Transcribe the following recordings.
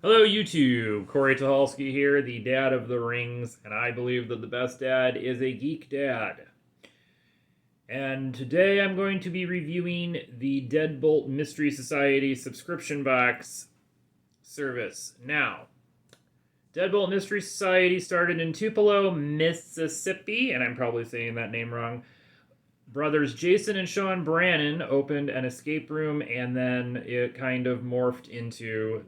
Hello, YouTube. Corey Tuhalski here, the dad of the rings, and I believe that the best dad is a geek dad. And today I'm going to be reviewing the Deadbolt Mystery Society subscription box service. Now, Deadbolt Mystery Society started in Tupelo, Mississippi, and I'm probably saying that name wrong. Brothers Jason and Sean Brannon opened an escape room, and then it kind of morphed into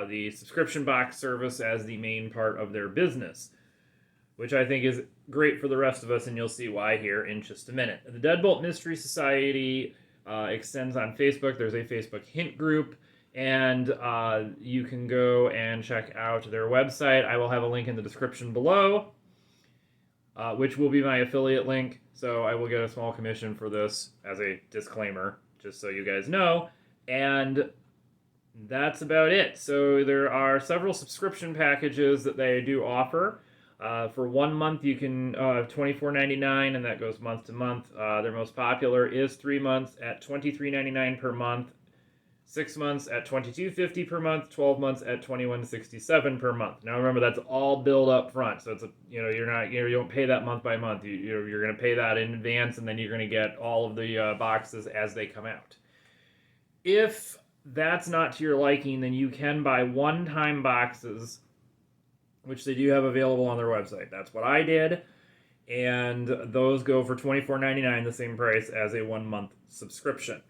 the subscription box service as the main part of their business, which I think is great for the rest of us, and you'll see why here in just a minute. The Deadbolt Mystery Society extends on Facebook. There's a Facebook hint group, and you can go and check out their website. I will have a link in the description below, which will be my affiliate link, so I will get a small commission for this as a disclaimer, just so you guys know. And that's about it. So there are several subscription packages that they do offer. For 1 month, you can $24.99, and that goes month to month. Their most popular is 3 months at $23.99 per month, 6 months at $22.50 per month, 12 months at $21.67 per month. Now remember, that's all billed up front, so it's you don't pay that month by month. You're going to pay that in advance, and then you're going to get all of the boxes as they come out. If that's not to your liking, then you can buy one-time boxes, which they do have available on their website. That's what I did, and those go for $24.99, the same price as a 1 month subscription.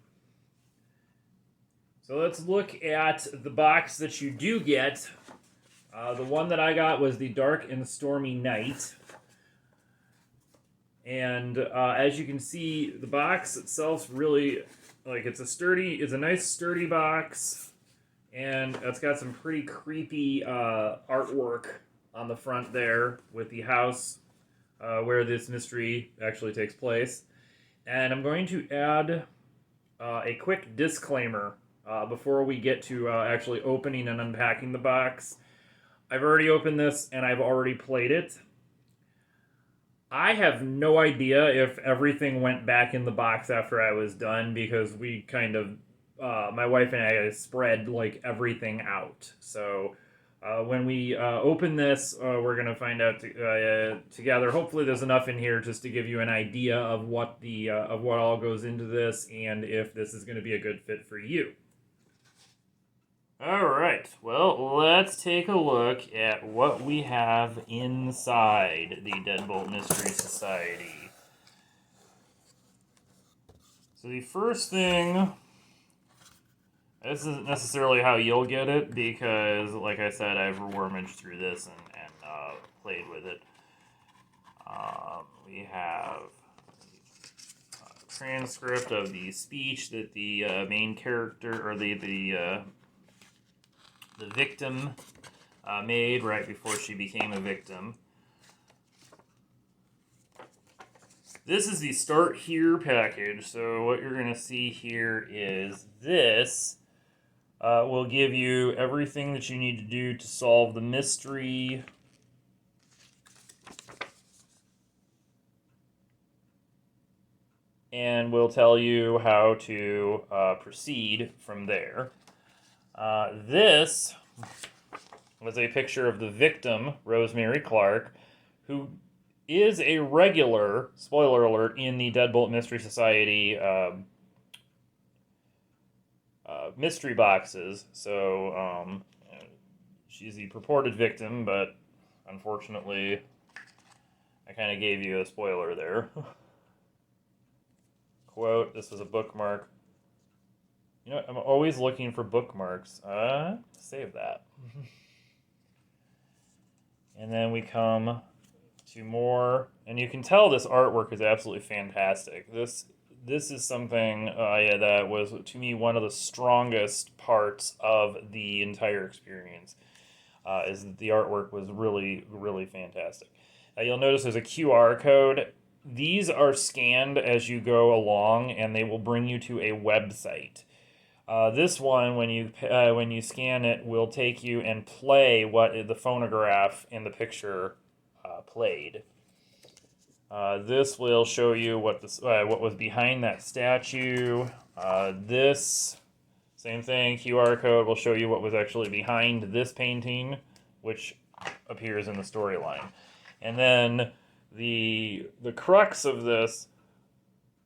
So let's look at the box that you do get. The one that I got was the Dark and Stormy Night. And as you can see, the box itself really, it's a nice sturdy box, and it's got some pretty creepy artwork on the front there with the house where this mystery actually takes place. And I'm going to add a quick disclaimer before we get to actually opening and unpacking the box. I've already opened this and I've already played it. I have no idea if everything went back in the box after I was done, because we kind of, my wife and I spread everything out. So when we open this, we're going to find out together. Hopefully there's enough in here just to give you an idea of what all goes into this, and if this is going to be a good fit for you. Alright, well, let's take a look at what we have inside the Deadbolt Mystery Society. So the first thing, this isn't necessarily how you'll get it, because, like I said, I've rummaged through this and played with it. We have a transcript of the speech that the main character, or the victim made right before she became a victim. This is the Start Here package, so what you're going to see here is this will give you everything that you need to do to solve the mystery. And will tell you how to proceed from there. This was a picture of the victim, Rosemary Clark, who is a regular, spoiler alert, in the Deadbolt Mystery Society mystery boxes. So she's the purported victim, but unfortunately I kind of gave you a spoiler there. Quote, this was a bookmark. You know what? I'm always looking for bookmarks. Save that. And then we come to more, and you can tell this artwork is absolutely fantastic. This is something that was, to me, one of the strongest parts of the entire experience. Is that the artwork was really, really fantastic. You'll notice there's a QR code. These are scanned as you go along, and they will bring you to a website. This one, when you scan it, will take you and play what the phonograph in the picture played. This will show you what was behind that statue. This Same thing, QR code will show you what was actually behind this painting, which appears in the storyline. And then the crux of this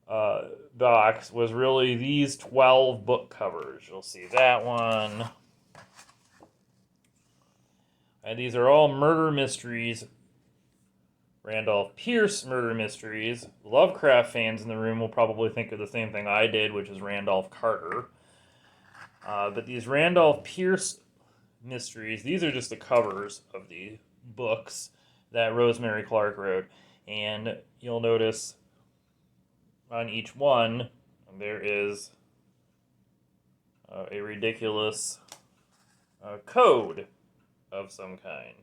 box was really these 12 book covers. You'll see that one. And these are all murder mysteries. Randolph Pierce murder mysteries. Lovecraft fans in the room will probably think of the same thing I did, which is Randolph Carter. But these Randolph Pierce mysteries, these are just the covers of the books that Rosemary Clark wrote. And you'll notice on each one, there is a ridiculous code of some kind.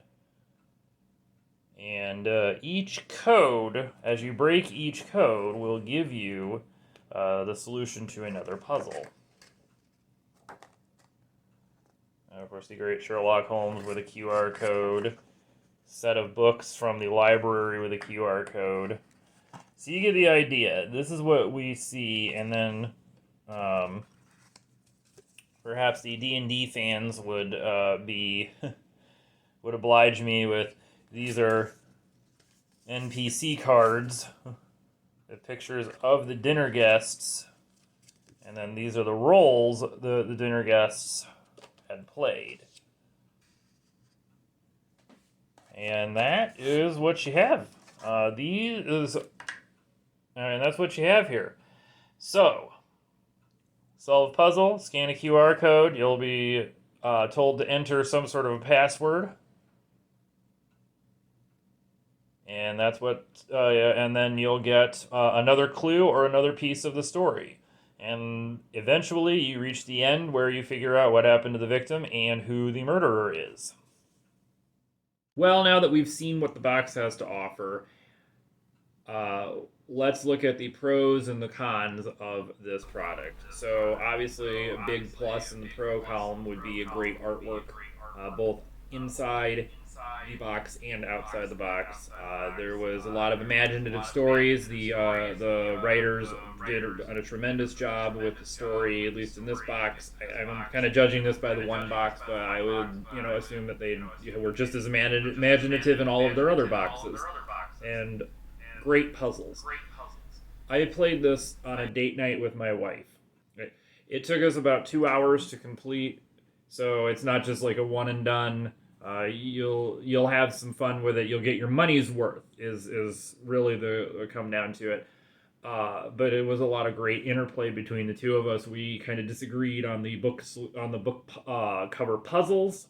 And each code, as you break each code, will give you the solution to another puzzle. Of course, the great Sherlock Holmes with a QR code. Set of books from the library with a QR code. So you get the idea. This is what we see, and then perhaps the D&D fans would would oblige me with, these are NPC cards with pictures of the dinner guests, and then these are the roles the dinner guests had played. And that is what you have. And that's what you have here. So, solve puzzle, scan a QR code. You'll be told to enter some sort of a password. And that's what, and then you'll get another clue or another piece of the story. And eventually you reach the end where you figure out what happened to the victim and who the murderer is. Well, now that we've seen what the box has to offer, let's look at the pros and the cons of this product. So obviously a big plus in the pro column would be a great artwork, both inside the box and outside the box. There was a lot of imaginative stories. The writers did a tremendous job with the story, at least in this box. I'm kind of judging this by the one box, but I would assume that they were just as imaginative in all of their other boxes. And great puzzles. I played this on a date night with my wife. It took us about 2 hours to complete, so it's not just like a one and done. You'll have some fun with it. You'll get your money's worth. Is really the come down to it. But it was a lot of great interplay between the two of us. We kind of disagreed on the book cover puzzles,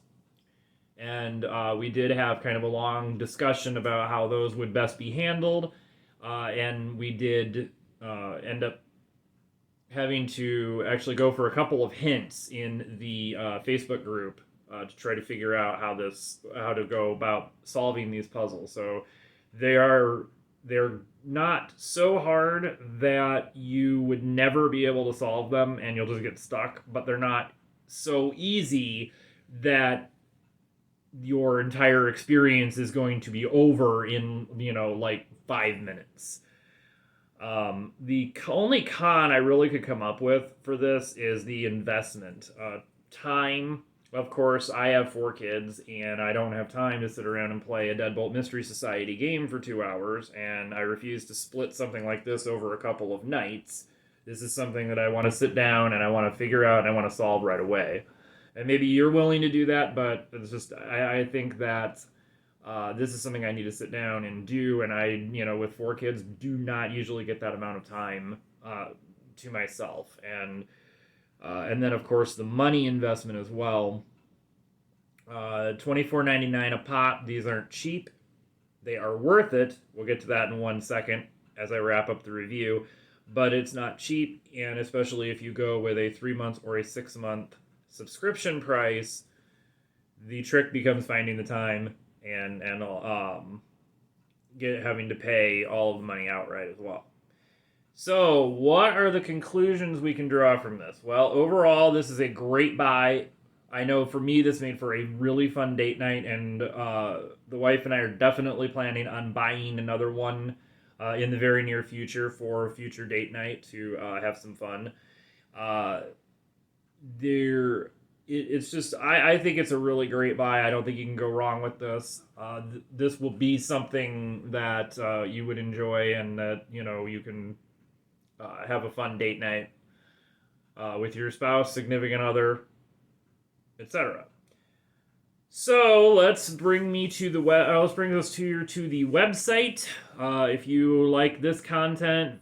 and we did have kind of a long discussion about how those would best be handled. And we did end up having to actually go for a couple of hints in the Facebook group to try to figure out how to go about solving these puzzles. So they're not so hard that you would never be able to solve them and you'll just get stuck, but they're not so easy that your entire experience is going to be over in like 5 minutes. The only con I really could come up with for this is the investment. Time, of course, I have 4 kids, and I don't have time to sit around and play a Deadbolt Mystery Society game for 2 hours, and I refuse to split something like this over a couple of nights. This is something that I want to sit down and I want to figure out and I want to solve right away. And maybe you're willing to do that, but it's just, I think that this is something I need to sit down and do, and I, with 4 kids, do not usually get that amount of time to myself. And then, of course, the money investment as well. $24.99 a pop. These aren't cheap. They are worth it. We'll get to that in 1 second as I wrap up the review. But it's not cheap, and especially if you go with a 3-month or a 6-month subscription price, the trick becomes finding the time and having to pay all of the money outright as well. So, what are the conclusions we can draw from this? Well, overall, this is a great buy. I know for me, this made for a really fun date night, and the wife and I are definitely planning on buying another one in the very near future for future date night to have some fun. it's just I think it's a really great buy. I don't think you can go wrong with this. This will be something that you would enjoy, and that you can have a fun date night with your spouse, significant other, etc. So let's bring me to the web. Let's bring us to the website. If you like this content,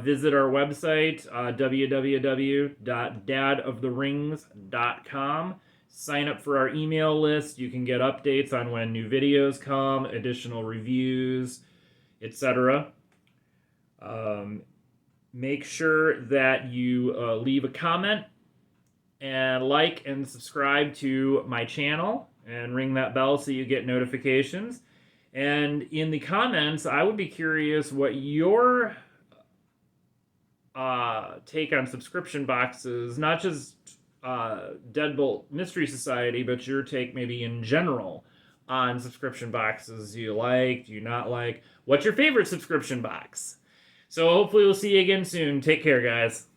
visit our website, www.dadoftherings.com. Sign up for our email list. You can get updates on when new videos come, additional reviews, etc. Make sure that you leave a comment and like and subscribe to my channel and ring that bell so you get notifications. And in the comments, I would be curious what your take on subscription boxes, not just Deadbolt Mystery Society, but your take maybe in general on subscription boxes. Do you like? Do you not like? What's your favorite subscription box? So hopefully we'll see you again soon. Take care, guys.